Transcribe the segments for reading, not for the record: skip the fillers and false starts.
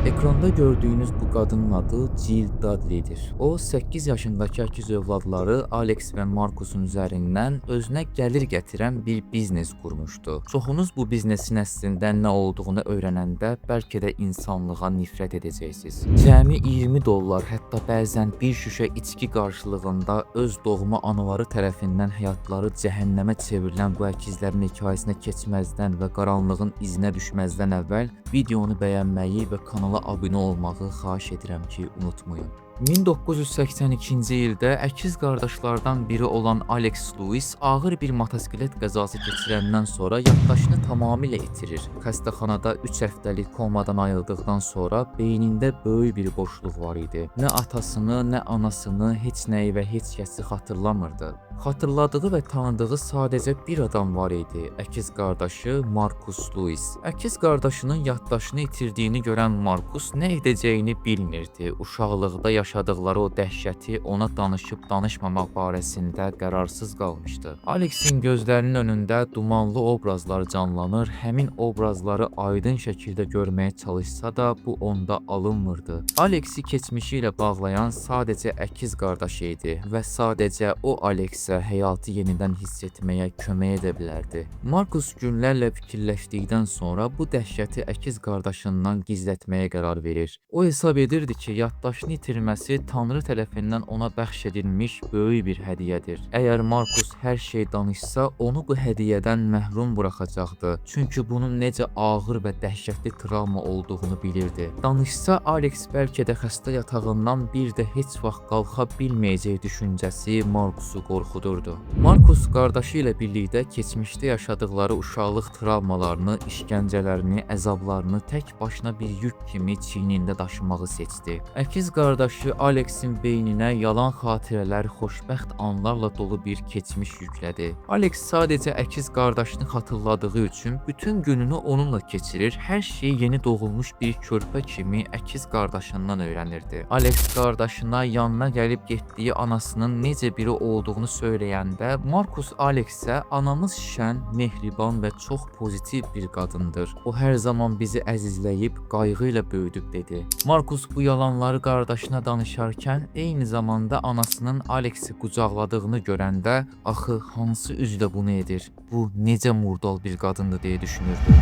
Ekranda gördüğünüz bu kadının adı Jill Dudley'dir. O 8 yaşındakı əkiz övladları Alex və Markus'un üzərindən özünə gəlir gətirən bir biznes qurmuşdu. Çoxunuz bu biznesin əslində nə olduğunu öyrənəndə bəlkə də insanlığa nifrət edəcəksiniz. Cəmi 20 dollar, hətta bəzən bir şüşə içki qarşılığında öz doğma anaları tərəfindən həyatları cəhənnəmə çevrilən bu əkizlərin hekayəsinə keçməzdən və qaranlığın izinə düşməzdən əvvəl videonu bəyənməyi və kanala abunə olmağı xahiş edirəm ki, unutmayın. 1982-ci ildə əkiz qardaşlardan biri olan Alex Lewis ağır bir motosiklet qəzası keçirəndən sonra yaddaşını tamamilə itirir. Xəstəxanada 3 həftəlik komadan ayıldıqdan sonra beynində böyük bir boşluq var idi. Nə atasını, nə anasını, heç nəyi və heç kəsi xatırlamırdı. Xatırladığı və tanıdığı sadəcə bir adam var idi. Əkiz qardaşı Markus Lewis. Əkiz qardaşının yaddaşını itirdiyini görən Markus nə edəcəyini bilmirdi. Uşaqlıqda yaşadıqları o dəhşəti ona danışıb danışmamaq barəsində qərarsız qalmışdı. Alexin gözlərinin önündə dumanlı obrazlar canlanır. Həmin obrazları aydın şəkildə görməyə çalışsa da bu onda alınmırdı. Alexi keçmişi ilə bağlayan sadəcə əkiz qardaşı idi və sadəcə o Alex həyatı yenidən hiss etməyə kömək edə bilərdi. Markus günlərlə fikirləşdikdən sonra bu dəhşəti əkiz qardaşından gizlətməyə qərar verir. O hesab edirdi ki, yaddaşını itirməsi Tanrı tərəfindən ona bəxş edilmiş böyük bir hədiyyədir. Əgər Markus hər şey danışsa, onu bu hədiyyədən məhrum buraxacaqdı. Çünki bunun necə ağır və dəhşətli travma olduğunu bilirdi. Danışsa, Alex bəlkə də xəstə yatağından bir də heç vaxt qalxa bilməyəcək düşüncəsi Markusu qorxudurdu. Markus qardaşı ilə birlikdə keçmişdə yaşadıkları uşaqlıq travmalarını, işgəncələrini, əzablarını tək başına bir yük kimi çiynində daşımağı seçdi. Əkiz qardaşı Alexin beyninə yalan xatirələr, xoşbəxt anlarla dolu bir keçmiş yüklədi. Alex sadəcə əkiz qardaşını xatırladığı üçün bütün gününü onunla keçirir, hər şeyi yeni doğulmuş bir körpə kimi əkiz qardaşından öyrənirdi. Alex qardaşına yanına gəlib getdiyi anasının necə biri olduğunu söyləyəndə Markus Alexə anamız şən, mehriban və çox pozitiv bir qadındır. O hər zaman bizi əzizləyib, qayğı ilə böyüdüb dedi. Markus bu yalanları qardaşına danışarkən eyni zamanda anasının Alexi qucaqladığını görəndə axı hansı üzlə bunu edir? Bu necə murdal bir qadındır deyə düşünürdü.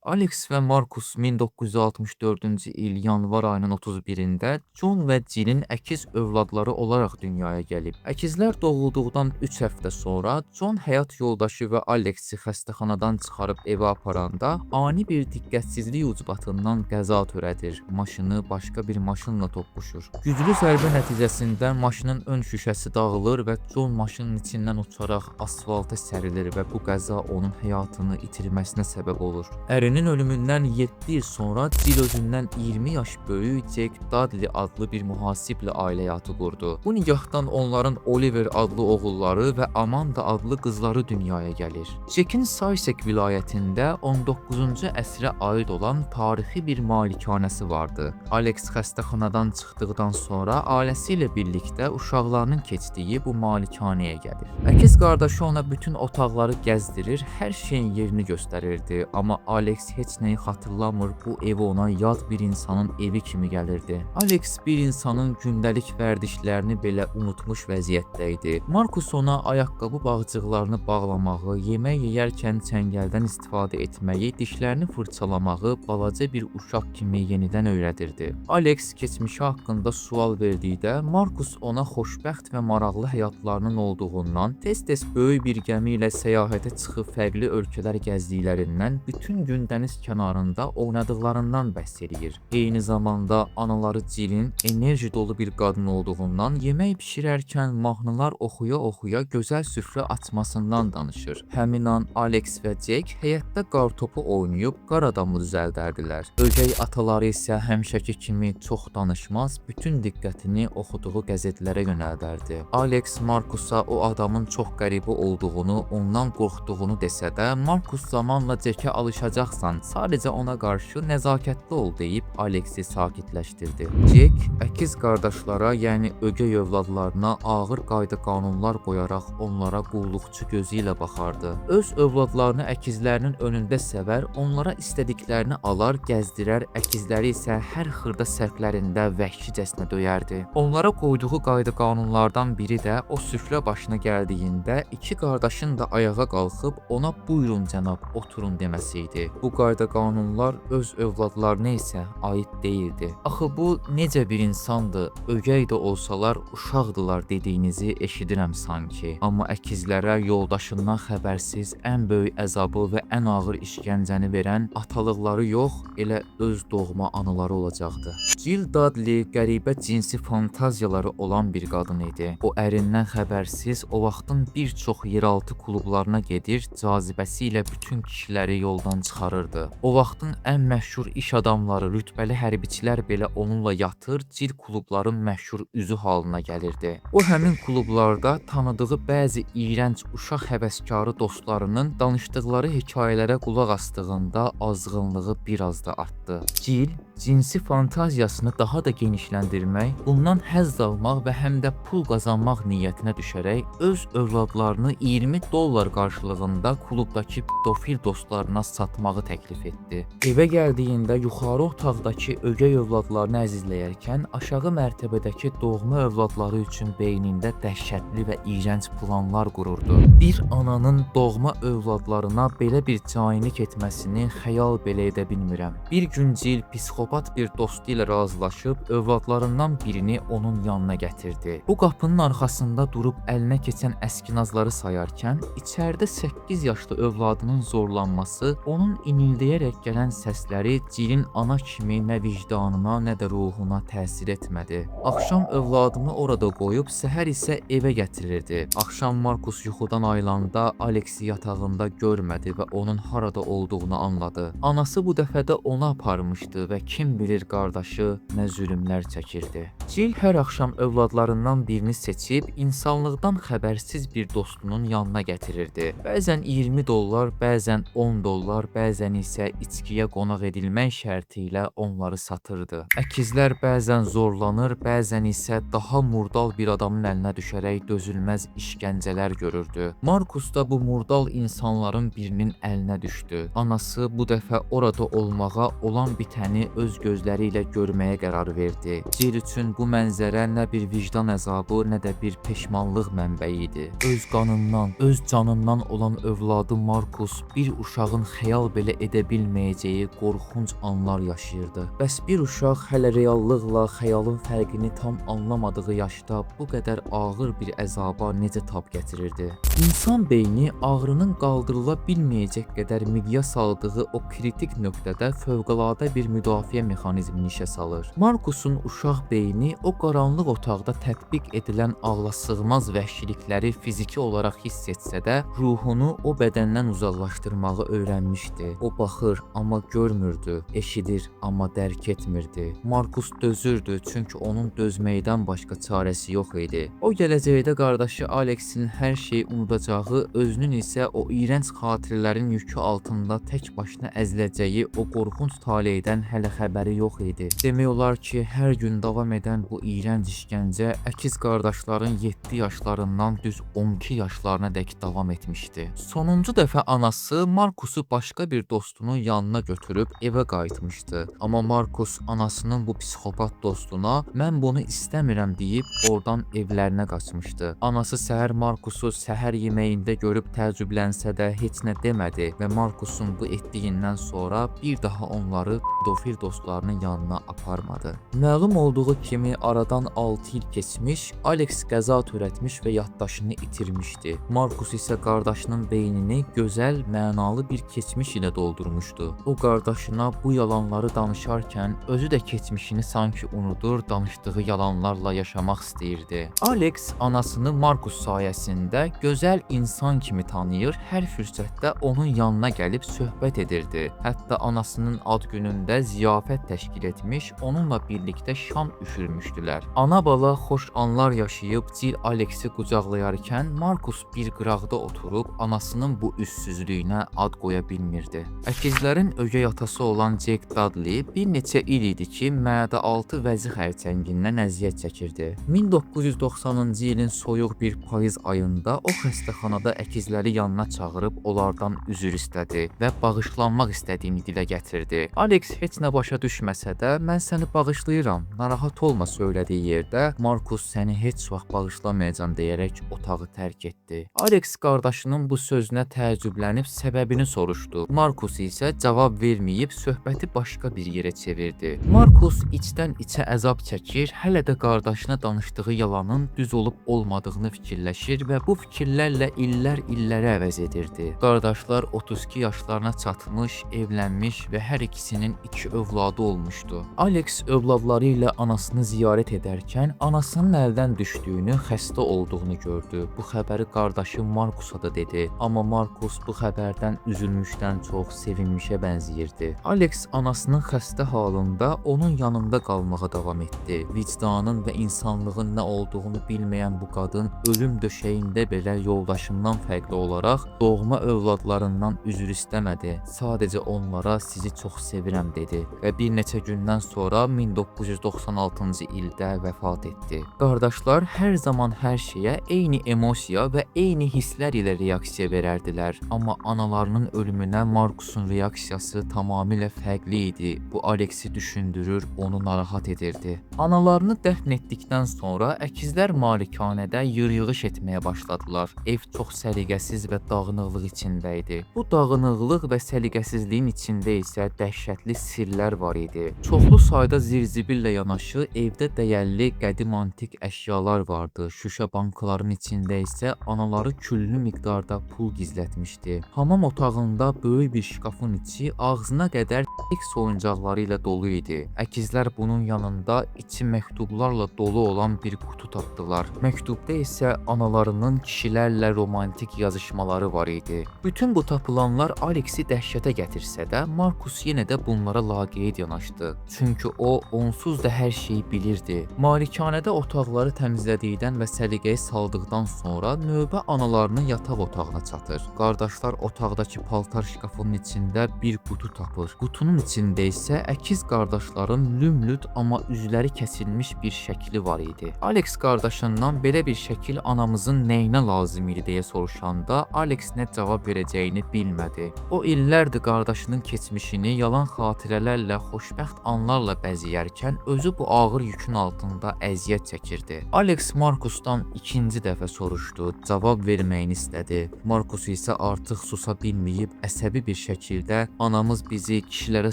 Alex və Markus 1964-cü il yanvar ayının 31-də John və Jillin əkiz övladları olaraq dünyaya gəlib. Əkizlər doğulduqdan 3 həftə sonra John həyat yoldaşı və Alexi xəstəxanadan çıxarıb evə aparanda ani bir diqqətsizlik ucbatından qəza törədir. Maşını başqa bir maşınla toqquşur. Güclü zərbə nəticəsində maşının ön şüşəsi dağılır və John maşının içindən uçaraq asfalta sərilir və bu qəza onun həyatını itirməsinə səbəb olur. Ərinin ölümündən 7 il sonra Jill özündən 20 yaş böyük Jack Dudley adlı bir mühasiblə ailə həyatı qurdu. Bu nigahdan onların Oliver adlı oğulları və Amanda adlı qızları dünyaya gəlir. Jack'in Sussex vilayətində 19-cu əsrə aid olan tarixi bir malikanəsi vardı. Alex xəstəxanadan çıxdıqdan sonra ailəsi ilə birlikdə uşaqlarının keçdiyi bu malikanəyə gəlir. Əkiz qardaşı ona bütün otaqları gəzdirir, hər şeyin yerini göstərirdi, amma Alex heç nəyi xatırlamır, bu ev ona yad bir insanın evi kimi gəlirdi. Alex bir insanın gündəlik vərdişlərini belə unutmuş vəziyyətdə idi. Markus ona ayaqqabı bağcıqlarını bağlamağı, yemək yeyərkən çəngəldən istifadə etməyi, dişlərini fırçalamağı balaca bir uşaq kimi yenidən öyrədirdi. Alex keçmişi haqqında sual verdikdə Markus ona xoşbəxt və maraqlı həyatlarının olduğundan, tez-tez böyük bir gəmi ilə səyahətə çıxıb fərqli ölkələr gəzdiklərindən, bütün gün dəniz kənarında oynadıqlarından bəhs edir. Eyni zamanda anaları Jillin enerji dolu bir qadın olduğundan yemək bişirərkən mahnılar oxuya-oxuya gözəl süfrə açmasından danışır. Həmin an Alex və Jack həyətdə qartopu oynayıb qar adamı düzəldərdilər. Ögey ataları isə həmişəki kimi çox danışmaz, bütün diqqətini oxuduğu qəzetlərə yönəldərdi. Alex Markusa o adamın çox qəribə olduğunu, ondan qorxduğunu desə də, Markus zamanla Jack'ə alışacaqsan baxan, sadəcə ona qarşı nəzakətli ol deyib Alexi sakitləşdirdi. Jack əkiz qardaşlara, yəni ögey övladlarına ağır qayda-qanunlar qoyaraq onlara qulluqçu gözü ilə baxardı. Öz övladlarını əkizlərinin önündə səvər, onlara istədiklərini alar, gəzdirər, əkizləri isə hər xırda səhvlərində vəhşicəsinə döyərdi. Onlara qoyduğu qayda-qanunlardan biri də o süfrə başına gəldiyində iki qardaşın da ayağa qalxıb ona buyurun cənab, oturun deməsi idi. Bu qayda-qanunlar öz övladlarına isə aid deyildi. Axı bu necə bir insandır, ögey də olsalar uşaqdılar dediyinizi eşidirəm sanki. Amma əkizlərə yoldaşından xəbərsiz ən böyük əzabı və ən ağır işgəncəni verən atalıqları yox, elə öz doğma anıları olacaqdı. Jill Dudley qəribə cinsi fantaziyaları olan bir qadın idi. O ərindən xəbərsiz o vaxtın bir çox yeraltı klublarına gedir, cazibəsi ilə bütün kişiləri yoldan çıxarırdı. O vaxtın ən məşhur iş adamları, rütbəli hərbiçilər belə onunla yatır, Jill klubların məşhur üzü halına gəlirdi. O həmin klublarda tanıdığı bəzi iyrənc uşaq həvəskarı dostlarının danışdıqları hekayələrə qulaq asdığında azğınlığı biraz da artdı. Jill cinsi fantaziyasını daha da genişləndirmək, bundan həzz almaq və həm də pul qazanmaq niyyətinə düşərək öz övladlarını $20 qarşılığında klubdakı pedofil dostlarına satmağı təklif etdi. Evə gəldiyində yuxarı otaqdakı ögey övladlarını əzizləyərkən aşağı mərtəbədəki doğma övladları üçün beynində dəhşətli və iyrənc planlar qururdu. Bir ananın doğma övladlarına belə bir canilik etməsini xəyal belə edə bilmirəm. Bir gün Jill psixopat bir dostu ilə razılaşıb övladlarından birini onun yanına gətirdi. Bu qapının arxasında durub əlinə keçən əskinazları sayarkən içəridə 8 yaşlı övladının zorlanması, onun inildəyərək gələn səsləri Jillin ana kimi nə vicdanına, nə də ruhuna təsir etmədi. Axşam övladını orada qoyub səhər isə evə gətirirdi. Axşam Markus yuxudan ayılanda Alexi yatağında görmədi və onun harada olduğunu anladı. Anası bu dəfə də onu aparmışdı və kim bilir qardaşı nə zülmlər çəkirdi. Jill hər axşam övladlarından birini seçib insanlıqdan xəbərsiz bir dostunun yanına gətirirdi. Bəzən $20, bəzən $10, bəzən isə içkiyə qonaq edilmək şərti ilə onları satırdı. Əkizlər bəzən zorlanır, bəzən isə daha murdal bir adamın əlinə düşərək dözülməz işgəncələr görürdü. Markus da bu murdal insanların birinin əlinə düşdü. Anası bu dəfə orada olmağa, olan bitəni öz gözləri ilə görməyə qərar verdi. Jill üçün bu mənzərə nə bir vicdan əzabı, nə də bir peşmanlıq mənbəyi idi. Öz qanından, öz canından olan övladı Markus bir uşağın xəyal belə edə bilməyəcəyi qorxunc anlar yaşayırdı. Bəs bir uşaq hələ reallıqla xəyalın fərqini tam anlamadığı yaşda bu qədər ağır bir əzaba necə tab gətirirdi? İnsan beyni ağrının qaldırıla bilməyəcək qədər miqyas aldığı o kritik nöqtədə fövqəladə bir müdafiə mexanizmini işə salır. Markusun uşaq beyni o qaranlıq otaqda tətbiq edilən ağlasığmaz vəhşilikləri fiziki olaraq hiss etsə də, ruhunu o bədəndən uzaqlaşdırmağı öyrənmişdi. O baxır, amma görmürdü, eşidir, amma dərk etmirdi. Markus dözürdü, çünki onun dözməkdən başqa çarəsi yox idi. O gələcəkdə qardaşı Alexin hər şeyi unudacağı, özünün isə o iyrənc xatirələrin yükü altında tək başına əziləcəyi o qorxunc taleydən hələ xəbəri yox idi. Demək olar ki, hər gün davam edən bu iyrənc işgəncə əkiz qardaşların 7 yaşlarından düz 12 yaşlarına dək davam etmişdi. Sonuncu dəfə anası Markusu başqa bir dostunun yanına götürüb evə qayıtmışdı. Amma Markus anasının bu psixopat dostuna mən bunu istəmirəm deyib oradan evlərinə qaçmışdı. Anası səhər Markusu səhər yeməyində görüb təəccüblənsə də heç nə demədi və Markusun bu etdiyindən sonra bir daha onları pedofil dostlarının yanına aparmadı. Məlum olduğu kimi aradan 6 il keçmiş, Alex qəza törətmiş və yaddaşını itirmişdi. Markus isə qardaşının beynini gözəl, mənalı bir keçmiş ilə doldurmuşdu. O qardaşına bu yalanları danışarkən özü də keçmişini sanki unudur, danışdığı yalanlarla yaşamaq istəyirdi. Alex anasını Markus sayəsində gözəl insan kimi tanıyır, hər fürsətdə onun yanına gəlib söhbət edirdi. Hətta anasının ad günündə ziyafət təşkil etmiş, onunla birlikdə şam üfürmüşdülər. Ana bala xoş anlar yaşayıb Jill Alexi qucaqlayarkən Markus bir qıraqda oturub anasının bu üssüzlüyünə ad qoya bilmirdi. Əkizlərin ögey atası olan Jake Dudley bir neçə il idi ki, mədə-altı vəzi xərçəngindən əziyyət çəkirdi. 1990-cı ilin soyuq bir payız ayında o xəstəxanada əkizləri yanına çağırıb onlardan üzr istədi və bağışlanmaq istədiyini dilə gətirdi. Alex heç nə başa düşməsə də, mən səni bağışlayıram, narahat olma söylədiyi yerdə, Markus səni heç vaxt bağışlamayacam deyərək otağı tərk etdi. Alex qardaşının bu sözünə təəccüblənib səbəbini soruşdu. Markus isə cavab verməyib söhbəti başqa bir yerə çevirdi. Markus içdən içə əzab çəkir, hələ də qardaşına danışdığı yalanın düz olub olmadığını fikirləşir və bu fikirlərlə illərə əvəz edirdi. Qardaşlar 32 yaşlarına çatmış, evlənmiş və hər ikisinin 2 övladı olmuşdu. Alex övladları ilə anasını ziyarət edərkən anasının əldən düşdüyünü, xəstə olduğunu gördü. Bu xəbəri qardaşı Markusa da dedi. Amma Markus bu xəbərdən üzülmüşdən çox sevinmişə bənzəyirdi. Alex anasının xəstə halında onun yanında qalmağa davam etdi. Vicdanın və insanlığın nə olduğunu bilməyən bu qadın ölüm döşəyində belə yoldaşından fərqli olaraq doğma övladlarından üzr istəmədi. Sadəcə onlara sizi çox sevirəm dedi və bir neçə gündən sonra 1996-cı ildə vəfat etdi. Qardaşlar hər zaman hər şeyə eyni emosiya və eyni hisslər ilə reaksiya verərdilər. Amma analarının ölümünə Markusun reaksiyası tamamilə fərqli idi. Bu Alexi düşündürür, onu narahat edirdi. Analarını dəfn etdikdən sonra əkizlər malikanədə yığış etməyə başladılar. Ev çox səliqəsiz və dağınıqlıq içində idi. Bu dağınıqlıq və səliqəsizliyin içində isə dəhşətli sirlər var idi. Çoxlu sayda zirzibillə yanaşı evdə dəyərli qədim antik əşyalar vardı. Şüşə bankların içində isə anaları küllü miqdarda pul gizlətmişdi. Hamam otağında böyük bir şkafın içi ağzına qədər X oyuncaqları ilə dolu idi. Əkizlər bunun yanında içi məktublarla dolu olan bir qutu tapdılar. Məktubda isə analarının kişilərlə romantik yazışmaları var idi. Bütün bu tapılanlar Alexi dəhşətə gətirsə də, Markus yenə də bunlara laqeyd yanaşdı. Çünki o onsuz da hər şeyi bilirdi. Malikanədə otaqları təmizlədikdən və səliqəyə saldıqdan sonra növbə analarının yataq otağına çatır. Qardaşlar otaqdakı paltar şkafının içində bir qutu tapır. Qutunun içində isə əkiz qardaşların lümlüt amma üzləri kəsilmiş bir şəkli var idi. Alex qardaşından belə bir şəkil anamızın nəyinə lazım idi deyə soruşanda Alex nə cavab verəcəyini bilmədi. O illərdir qardaşının keçmişini yalan xatirələrlə, xoşbəxt anlarla bəzəyərkən özü bu ağır yükün altında əziyyət çəkirdi. Alex Markusdan ikinci dəfə soruşdu, cavab verməyini istədi. Markus isə artıq susa bilməyib əsəbi bir şəkildə anamız bizi kişilərə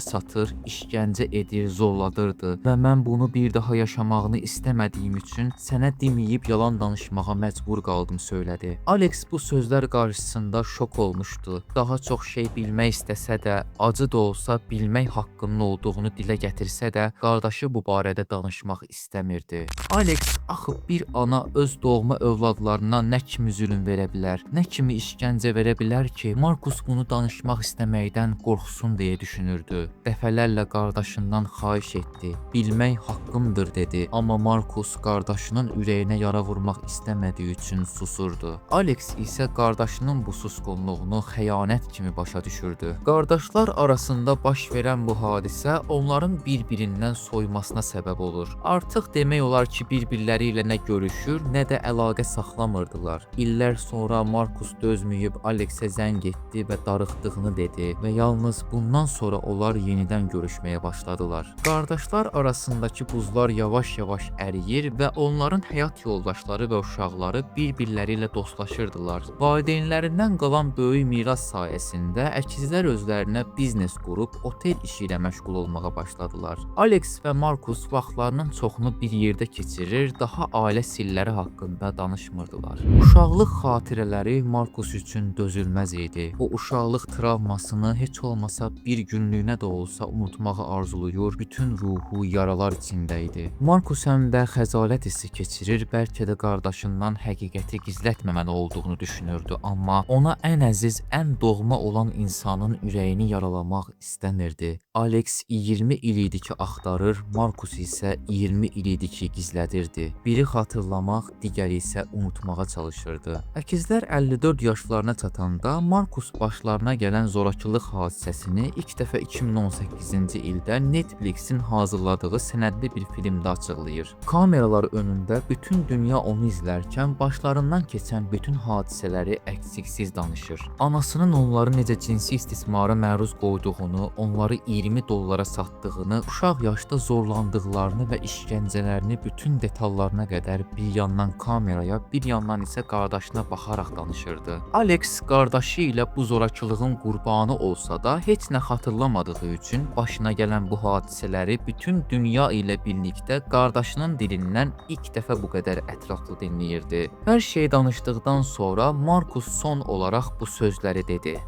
satır, işgəncə edir, zorladırdı və mən bunu bir daha yaşamağını istəmədiyim üçün sənə deməyib yalan danışmağa məcbur qaldım söylədi. Alex bu sözlər qarşısında şok olmuşdu. Daha çox şey bilmək istəsə də, acı da olsa bilmək haqqının olduğunu dilə gətirsə də, qardaşı bu barədə danışmaq istəmirdi. Alex axı bir ana öz doğma övladlarına nə kimi zülm verə bilər, nə kimi işgəncə verə bilər ki, Markus bunu danışmaq istəməkdən qorxsun deyə düşünürdü. Dəfələrlə qardaşından xahiş etdi. Bilmək haqqımdır dedi. Amma Markus qardaşının ürəyinə yara vurmaq istəmədiyi üçün susurdu. Alex isə qardaşının bu susqunluğunu xəyanət kimi başa düşürdü. Qardaşlar arasında baş verən bu hadisə onların bir-birindən soymasına səbəb olur. Artıq demək olar ki, bir-birləri ilə nə görüşür, nə də əlaqə saxlamırdılar. İllər sonra Markus dözməyib Alexə zəng etdi və darıxdığını dedi və yalnız bundan sonra onlar yenidən görüşməyə başladılar. Qardaşlar arasındakı buzlar yavaş-yavaş əriyir və onların həyat yoldaşları və uşaqları bir-birləri ilə dostlaşırdılar. Valideynlərindən qalan böyük miras sayəsində əkizlər özlərinə biznes qurub otel işi ilə məşğul olmağa başladılar. Alex və Markus vaxtlarının çoxunu bir yerdə keçirir, daha ailə sirləri haqqında danışmırdılar. Uşaqlıq xatirələri Markus üçün dözülməz idi. O uşaqlıq travmasını heç olmasa bir günlüyünə də olsa unutmağı arzulayır, bütün ruhu yaralar içində idi. Markus həm də xəcalət hissi keçirir, bəlkə də qardaşından həqiqəti gizlətməməli olduğunu düşünürdü, amma ona ən əziz, ən doğma olan insanın ürəyini yaralamaq istəmirdi. Alex 20 il idi ki axtarır, Markus isə 20 il idi ki gizlədirdi. Biri xatırlamaq, digəri isə unutmağa çalışırdı. Əkizlər 54 yaşlarına çatanda Markus başlarına gələn zorakılıq hadisəsini ilk dəfə 2018-ci ildə Netflixin hazırladığı sənədli bir filmdə açıqlayır. Kameralar önündə bütün dünya onu izlərkən başlarından keçən bütün hadisələri əksiksiz danışır. Anasının onları necə cinsi istismara məruz qoyduğunu, onları 20 dollara satdığını, uşaq yaşda zorlandıqlarını və işgəncələrini bütün detallarına qədər bir yandan kameraya, bir yandan isə qardaşına baxaraq danışırdı. Alex qardaşı ilə bu zorakılığın qurbanı olsa da heç nə xatırlamadığı üçün başına gələn bu hadisələri bütün dünya ilə birlikdə qardaşının dilindən ilk dəfə bu qədər ətraflı dinləyirdi. Hər şeyi danışdıqdan sonra Markus son olaraq bu sözləri dedi.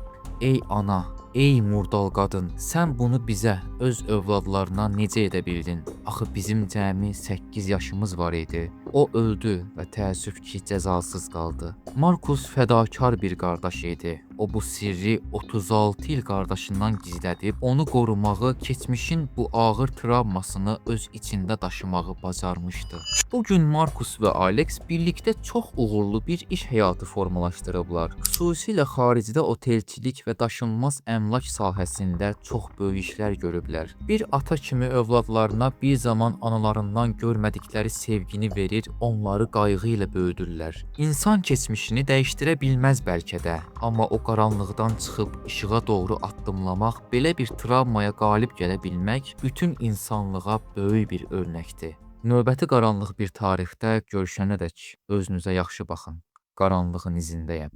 Ey ana, ey murdal qadın, sən bunu bizə, öz övladlarına necə edə bildin? Axı bizim cəmi 8 yaşımız var idi. O öldü və təəssüf ki, cəzasız qaldı. Markus fədakar bir qardaş idi. O bu sirri 36 il qardaşından gizlədib, onu qorumağı, keçmişin bu ağır travmasını öz içində daşımağı bacarmışdı. Bugün Markus və Alex birlikdə çox uğurlu bir iş həyatı formalaşdırıblar. Xüsusilə xaricdə otelçilik və daşınmaz əmlak sahəsində çox böyük işlər görüblər. Bir ata kimi övladlarına bir zaman analarından görmədikləri sevgini verir, onları qayğı ilə böyüdürlər. İnsan keçmişini dəyişdirə bilməz bəlkə də, amma o qaranlıqdan çıxıb işığa doğru addımlamaq, belə bir travmaya qalib gələ bilmək bütün insanlığa böyük bir örnəkdir. Növbəti qaranlıq bir tarixdə görüşənədək özünüzə yaxşı baxın. Qaranlığın izindəyəm.